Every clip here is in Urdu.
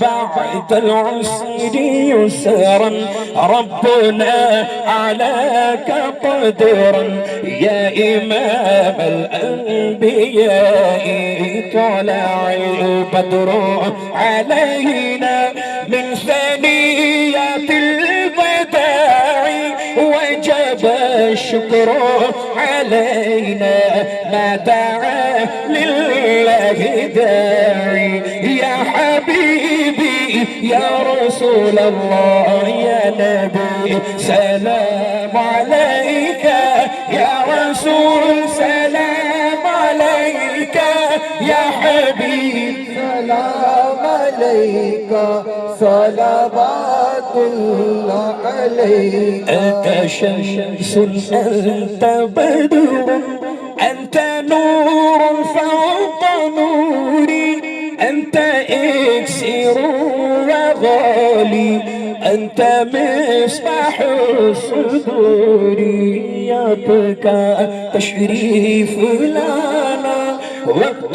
بعد العسر يسرا ربنا علىك قدرا يا إمام الأنبياء طلع البدر علينا من ثنيات الوداع وجب الشكر علينا ما دعا لله داعي يا حبيبي يا رسول الله يا نبي سلام عليك يا رسول سلام عليك يا حبيب سلام عليك صلوات الله عليك. أنت شمس أنت بدر أنت نور فوق نوري أنت إكسير وغالي أنت مصباح الصدور يبقى تشريف لنا وقت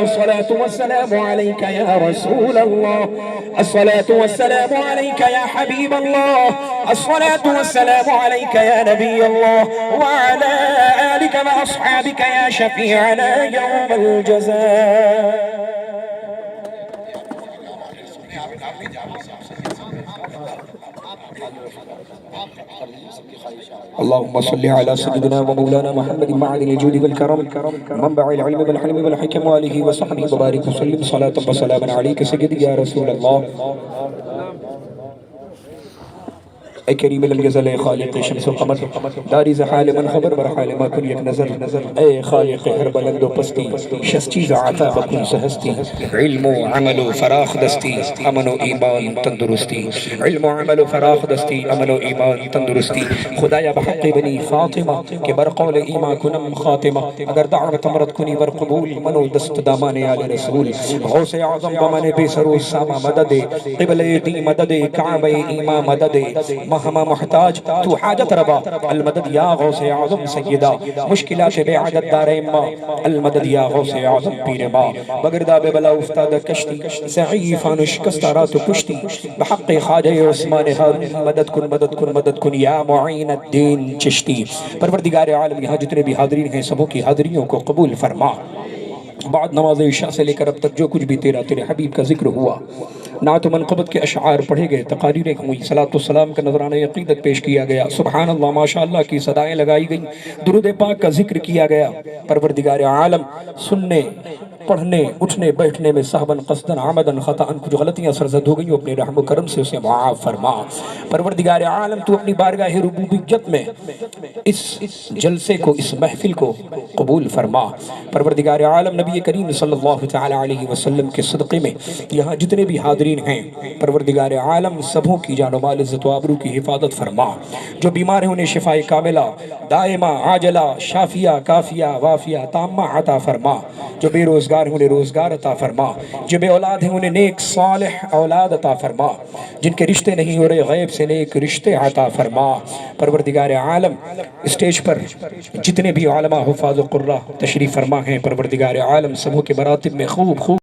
والصلاة والسلام عليك يا رسول الله الصلاة والسلام عليك يا حبيب الله الصلاة والسلام عليك يا نبي الله وعلى آلك وأصحابك يا شفيعنا يوم الجزاء. اللهم صل على سيدنا ومولانا محمد معدن الجود والكرم منبع العلم والحلم والحكم وآله وصحبه وبارك وسلم صلاة وسلاما عليك سيدي يا رسول الله. اے کریم لم یزل اے خالق شمس و قمر داری زحال من خبر برحال ما کن یک نظر اے خالق ہر بلند و پستی شس چیز عطا بکن سہستی علم و عمل و فراخ دستی امن و ایمان تندرستی علم و عمل و فراخ دستی امن و ایمان تندرستی خدایا بحق بنی فاطمہ کہ برقول ایمان کنم خاتمہ اگر دعوت امرت کنی بر قبول منو دست دامان آل رسول غوث اعظم بمن بے سرو ساما مدد قبل دی مدد کعب ایمان مدد ہما محتاج تو حاجت ربا المدد یا غوث اعظم سیدہ مشکلات بے عدد دار اما المدد یا غوث اعظم پیر ما بگردہ بے بلا افتاد کشتی ضعیفان شکستارات کشتی بحق خواجہ عثمان ہارون مدد کن مدد کن مدد کن یا معین الدین چشتی. پروردگار عالم یہاں جتنے بھی حاضرین ہیں سبوں کی حاضریوں کو قبول فرما. بعد نماز عشاء سے لے کر اب تک جو کچھ بھی تیرا تیرے حبیب کا ذکر ہوا نعت و منقبت کے اشعار پڑھے گئے تقاریریں ہوئی صلاۃ والسلام کا نذرانہ عقیدت پیش کیا گیا سبحان اللہ ماشاءاللہ کی صدائیں لگائی گئیں درود پاک کا ذکر کیا گیا. پروردگار عالم سننے پڑھنے اٹھنے بیٹھنے میں صحباً قصداً عمداً خطاً کچھ غلطیاں سرزد ہو گئیں اپنے رحم و کرم سے اسے معاف فرما. پروردگار عالم تو اپنی بارگاہ ربوبیت میں اس جلسے کو اس محفل کو قبول فرما. پروردگار عالم نبی کریم صلی اللہ تعالی علیہ وسلم کے صدقے میں یہاں جتنے بھی حاضرین ہیں پروردگار عالم سبوں کی جان و مال عزت و آبرو کی حفاظت فرما. جو بیمار ہیں انہیں شفاء کاملہ دائمہ عاجلہ شافیہ کافیہ وافیہ تامہ عطا فرما. جو بے روزگار ہیں انہیں روزگار عطا فرما. جو بے اولاد ہیں انہیں نیک صالح اولاد عطا فرما. جن کے رشتے نہیں ہو رہے غیب سے نیک رشتے عطا فرما. پروردگار عالم اسٹیج پر جتنے بھی علماء حفاظ و قرہ تشریف فرما ہیں پروردگار عالم سبوں کے مراتب میں خوب